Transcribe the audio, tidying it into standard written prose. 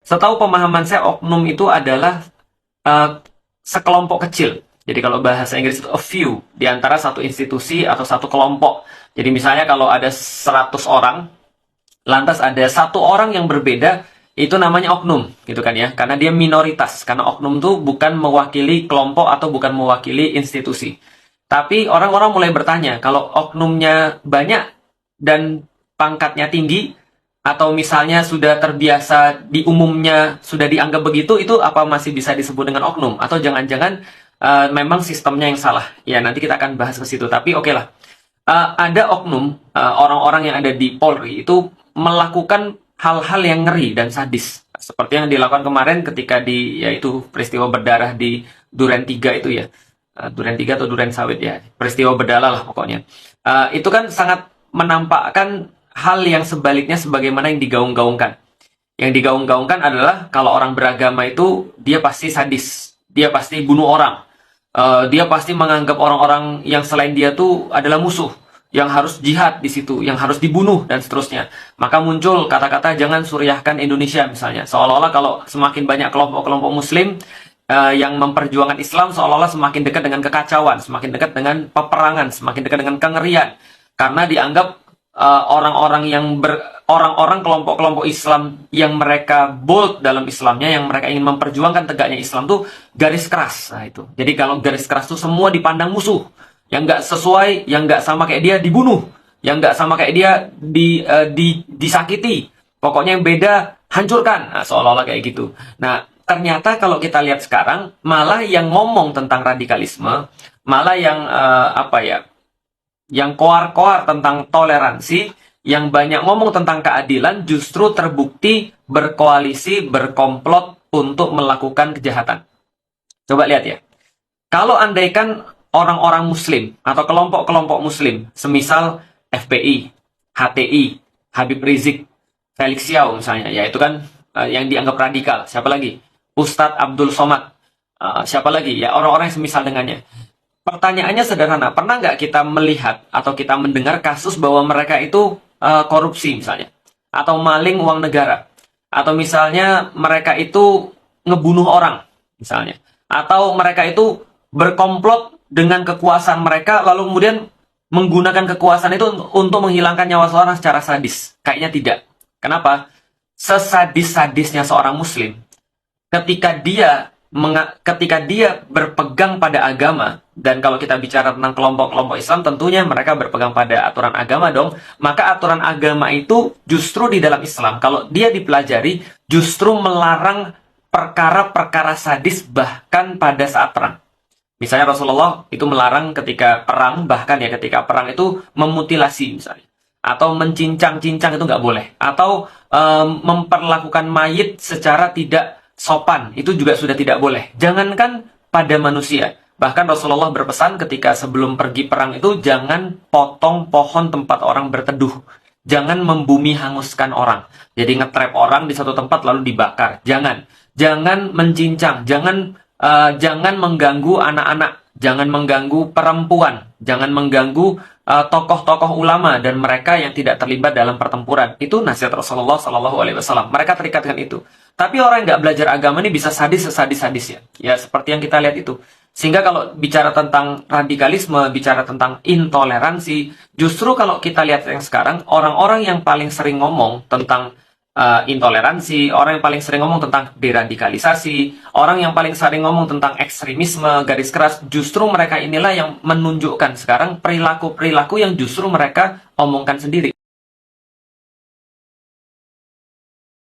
Setahu pemahaman saya, oknum itu adalah eh, sekelompok kecil. Jadi kalau bahasa Inggris itu a few, di antara satu institusi atau satu kelompok. Jadi misalnya kalau ada 100 orang, lantas ada satu orang yang berbeda, itu namanya oknum, gitu kan ya. Karena dia minoritas, karena oknum itu bukan mewakili kelompok atau bukan mewakili institusi. Tapi orang-orang mulai bertanya, kalau oknumnya banyak dan pangkatnya tinggi, atau misalnya sudah terbiasa di umumnya sudah dianggap begitu, itu apa masih bisa disebut dengan oknum? Atau jangan-jangan memang sistemnya yang salah? Ya, nanti kita akan bahas ke situ. Tapi oke lah. Ada oknum orang-orang yang ada di Polri itu melakukan hal-hal yang ngeri dan sadis. Seperti yang dilakukan kemarin ketika yaitu peristiwa berdarah di Duren 3 itu ya. Duren 3 atau Duren Sawit ya. Peristiwa berdarah lah pokoknya. Itu kan sangat menampakkan hal yang sebaliknya sebagaimana yang digaung-gaungkan. Yang digaung-gaungkan adalah kalau orang beragama itu dia pasti sadis, dia pasti bunuh orang, dia pasti menganggap orang-orang yang selain dia tuh adalah musuh, yang harus jihad di situ, yang harus dibunuh dan seterusnya. Maka muncul kata-kata jangan suriahkan Indonesia misalnya, seolah-olah kalau semakin banyak kelompok-kelompok Muslim yang memperjuangkan Islam, seolah-olah semakin dekat dengan kekacauan, semakin dekat dengan peperangan, semakin dekat dengan kengerian, karena dianggap orang-orang kelompok-kelompok Islam yang mereka bold dalam Islamnya, yang mereka ingin memperjuangkan tegaknya Islam tuh garis keras. Nah, itu. Jadi kalau garis keras tuh semua dipandang musuh. Yang nggak sesuai, yang nggak sama kayak dia dibunuh, yang nggak sama kayak dia disakiti. Pokoknya yang beda hancurkan. Nah, seolah-olah kayak gitu. Nah, ternyata kalau kita lihat sekarang, malah yang ngomong tentang radikalisme, malah yang yang koar-koar tentang toleransi, yang banyak ngomong tentang keadilan, justru terbukti berkoalisi, berkomplot untuk melakukan kejahatan. Coba lihat ya. Kalau andaikan orang-orang Muslim atau kelompok-kelompok Muslim, semisal FPI, HTI, Habib Rizik, Felix Xiao misalnya, ya itu kan yang dianggap radikal. Siapa lagi? Ustadz Abdul Somad. Siapa lagi? Ya orang-orang yang semisal dengannya. Pertanyaannya sederhana, pernah nggak kita melihat atau kita mendengar kasus bahwa mereka itu korupsi misalnya, atau maling uang negara, atau misalnya mereka itu ngebunuh orang misalnya, atau mereka itu berkomplot dengan kekuasaan mereka lalu kemudian menggunakan kekuasaan itu untuk menghilangkan nyawa seorang secara sadis? Kayaknya tidak. Kenapa? Sesadis-sadisnya seorang Muslim, ketika dia berpegang pada agama, dan kalau kita bicara tentang kelompok-kelompok Islam, tentunya mereka berpegang pada aturan agama dong. Maka aturan agama itu justru di dalam Islam, kalau dia dipelajari, justru melarang perkara-perkara sadis bahkan pada saat perang. Misalnya Rasulullah itu melarang ketika perang, bahkan ya ketika perang itu memutilasi misalnya, atau mencincang-cincang itu nggak boleh, atau memperlakukan mayit secara tidak sopan, itu juga sudah tidak boleh. Jangankan pada manusia. Bahkan Rasulullah berpesan ketika sebelum pergi perang itu, jangan potong pohon tempat orang berteduh. Jangan membumi hanguskan orang. Jadi ngetrap orang di satu tempat lalu dibakar. Jangan. Jangan mencincang. Jangan mengganggu anak-anak. Jangan mengganggu perempuan. Jangan mengganggu tokoh-tokoh ulama dan mereka yang tidak terlibat dalam pertempuran. Itu nasihat Rasulullah SAW. Mereka terikat dengan itu. Tapi orang yang nggak belajar agama ini bisa sadis sesadis-sadisnya. Ya, seperti yang kita lihat itu. Sehingga kalau bicara tentang radikalisme, bicara tentang intoleransi, justru kalau kita lihat yang sekarang, orang-orang yang paling sering ngomong tentang intoleransi, orang yang paling sering ngomong tentang deradikalisasi, orang yang paling sering ngomong tentang ekstremisme, garis keras, justru mereka inilah yang menunjukkan sekarang perilaku-perilaku yang justru mereka omongkan sendiri.